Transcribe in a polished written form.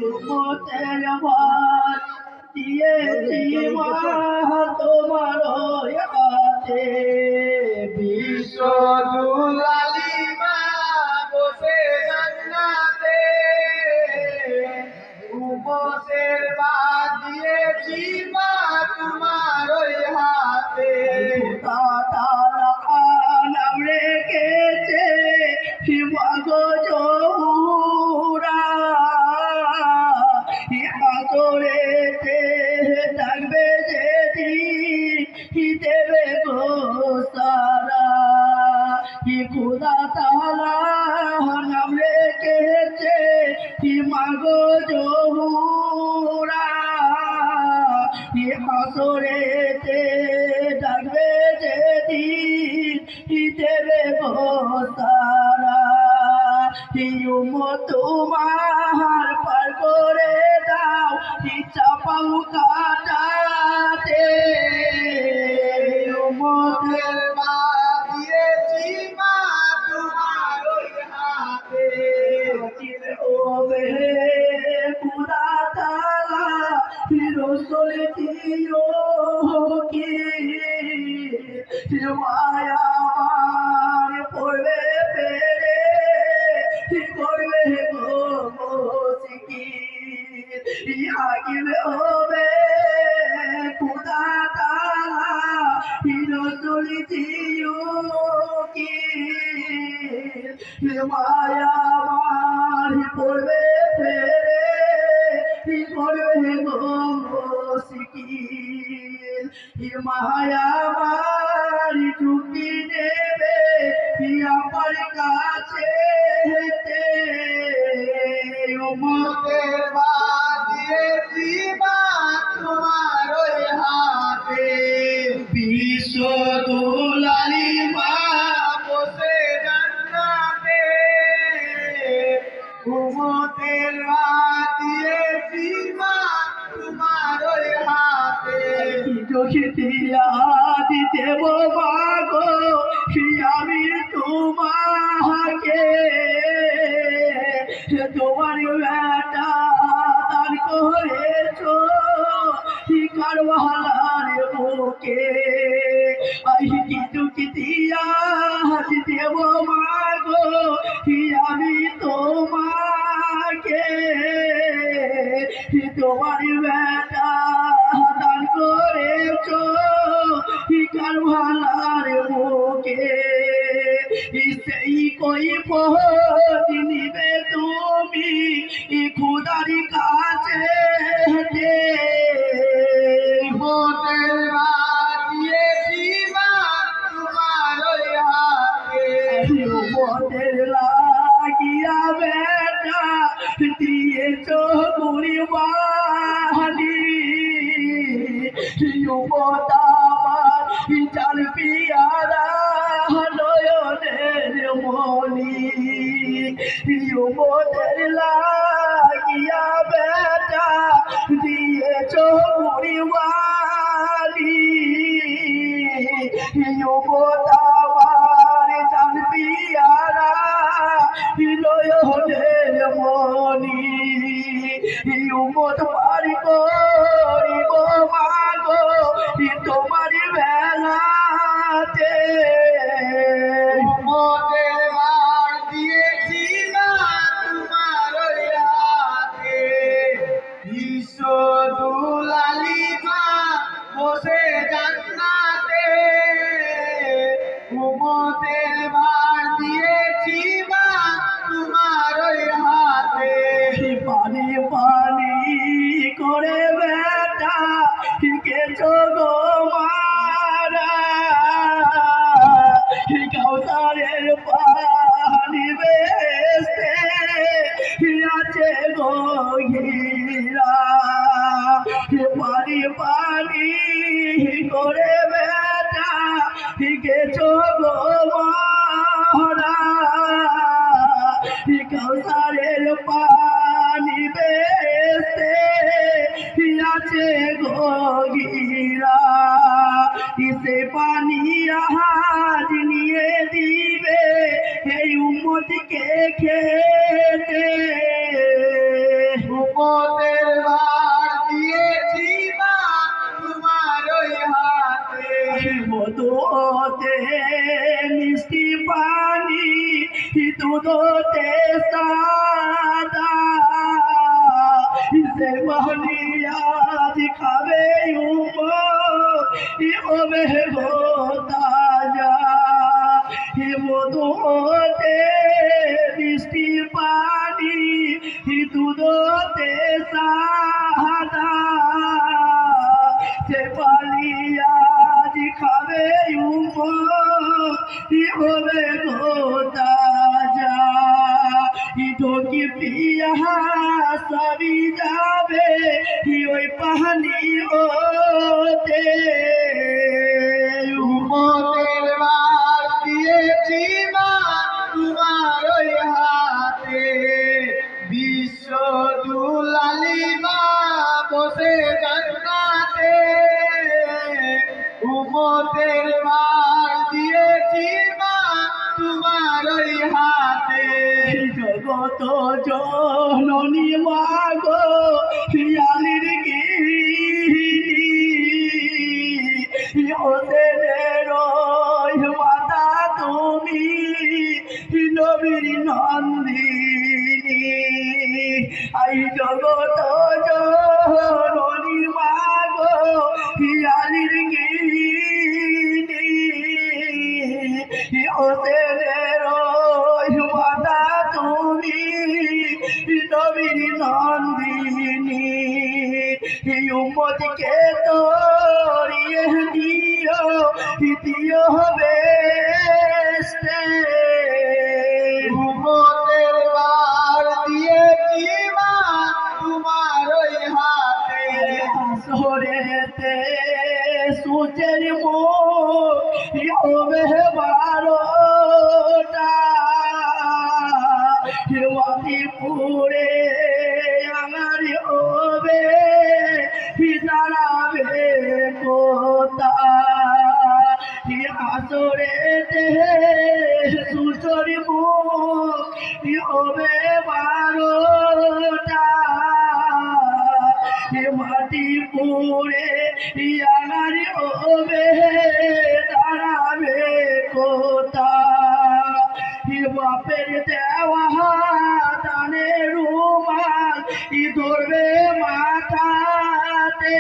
উম্মতের ভার দিয়েছি মা তোমার হাতে বিশ্ব দুলালি মা বসে জান্নাতে উম্মতের ভার দিয়েছি মা তোমার হাতে নাম রেখেছে শিবাগো চৌরা হাসরেতে থাকবে যেদিন দেবে গো সারা খুদা তাআলা নাম রেখেছে শিবাগো চৌরা হাসরেতে থাকবে যেদিন দেবে গো সারা তোমার পার করে দাও চাপাও কাটাতে উম্মতের ভার দিয়েছি মা তোমার হাতে খুদা তাআলা রসুল দিও কি মায়া আমার পড়বে পেরে করবে গো মুশকিল আগিবে হবে খুদা তাআলা রসুল দিও কি মায়া আমার পড়বে ফেরে করবে গো মুশকিল মায়া আমার ঝুঁকি নেবে আমার কাছে উম্মতের ভার দিয়েছি মা তোমার হাতে বিশ্ব দুলালি মা বসে জান্নাতে উম্মতের ভার দিয়েছি মা তোমার হাতে দিয়া দিতে মাগো আমি তোমাকে তোমার বেটা দান করেছ কারওয়ালার বুকে কিছু দিয়া দেব মাগো আমি তোমাকে তোমার বেটা দান করেছ কারওয়ালার বুকে সেই কই নিবে তুমি খুদারি কাছে উম্মতের ভার দিয়েছি মা তোমার হাতে মতের লাগিয়া বেটা দিয়েছ মুড়িবানি আমার চাল পিয়ারা নয়নের মনি মতের লাগিয়া বেটা দিয়েছ মুড়িবানি আমার চাল পিয়ারা নয়নের মনি উমত পারি করিব মাগো তোমার বেলাতে উম্মতের ভার দিয়েছি মা তোমার হাতে বিশ্ব দুলালি মা বসে জান্নাতে উম্মতের ভার দিয়েছি মা তোমার হাতে পানি পানি করে বেটা গেছো গো মারা কাউসারের পানি বেসতে আছে গো ঘিরা পানি পানি করে বেটা গেছো গো মারা কাউসারের পানি বেসতে আছে গো গিরা ইসে পানি আহাজ নিয়ে দিবে এই উম্মতিকে খেতে উম্মতের ভার দিয়েছি মা তোমার ওই হাতে মধুতে মিষ্টি পানি দুধতে সাদা সে পানি আজ খাবে হবে গো তাজা মধুতে মিষ্টি পানি দুধতে সাদা সে পানি আজ খাবে হবে গো তাজা ঢোকি পিয়া সবই যাবে ওই পানি ওতে উম্মতের ভার দিয়েছি মা তোমার ওই হাতে বিশ্ব দুলালি মা বসে জান্নাতে উম্মতের ভার দিয়েছি মা তোমার ওই হাতে জগত জননী মাগো শিয়ালির গিরি হোসেনের মাতা তুমি নবীর নন্দিনী আই জগত জননী মাগো শিয়ালির গিরি হোসেনের মাতা তুমি নবীর নন্দিনী উম্মতকে তোরিয়ে দিও হবে উম্মতের ভার দিয়েছি মা তোমার ওই হাতে আসরেতে সূর্যের মুখ হবে বারোটা হিমাদিপুরে আমার হবে দাঁড়াবে কোথা আসরেতে সূর্যের মুখ হবে বারোটা মাটি পুরে আমার হবে দাঁড়াবে কোথা বাপের দেওয়া দানের রুমাল ধরবে মাথাতে